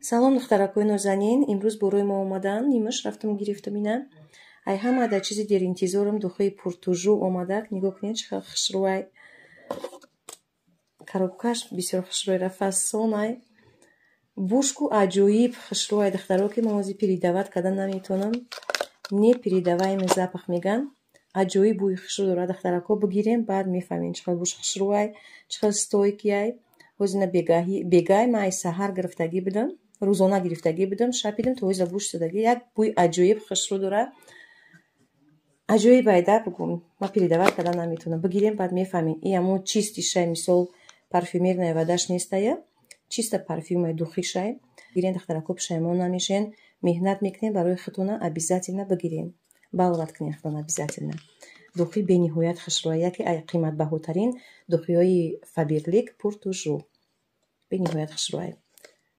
салом духтаракои нозанин, имрӯз борои мо омадан, нимаш рафтам гирифтам ина. Ай ҳамада чизи дер интизорам духои пуртужу омадак, нигоҳ кунед чӣ қадр хушрӯай. Коробкаш бисёр хушрӯй рафасонай. Бушку аҷоиб хушрӯай духтаро ки ман ози передават кардан наметонам. Не передаваемый запах меган. Аҷоиб бӯи хушрӯ дорад духтарако. Бигирем баъд мефаҳмем чӣ қадр буш хушрӯай, чӣ қадр стойкияй. Озина бегай ман ай саҳар гирифтагӣ будам, рӯзона гирифтагӣ будам, шаб идам то оза буш шудагӣ. Як бӯи аҷоиб хушрӯ дорад. Аҷоиб айда бигӯм. Ман передават кардан наметонам. Бигирем баъд мефаҳмем. И ҳамон чистишай, мисол парфюмерная водаш нестая. Чиста парфюмай духишай. Бигирен духтарако пушаймон намешен. Меҳнат мекунем барои худтона обязательно бигирем. Баловат кунем худтон обязательно. Духи бениҳоят хушрӯай. Яке ай қиматбаҳотарин духиҳои Faberlic пуртужу. Бениҳоят хушрӯай.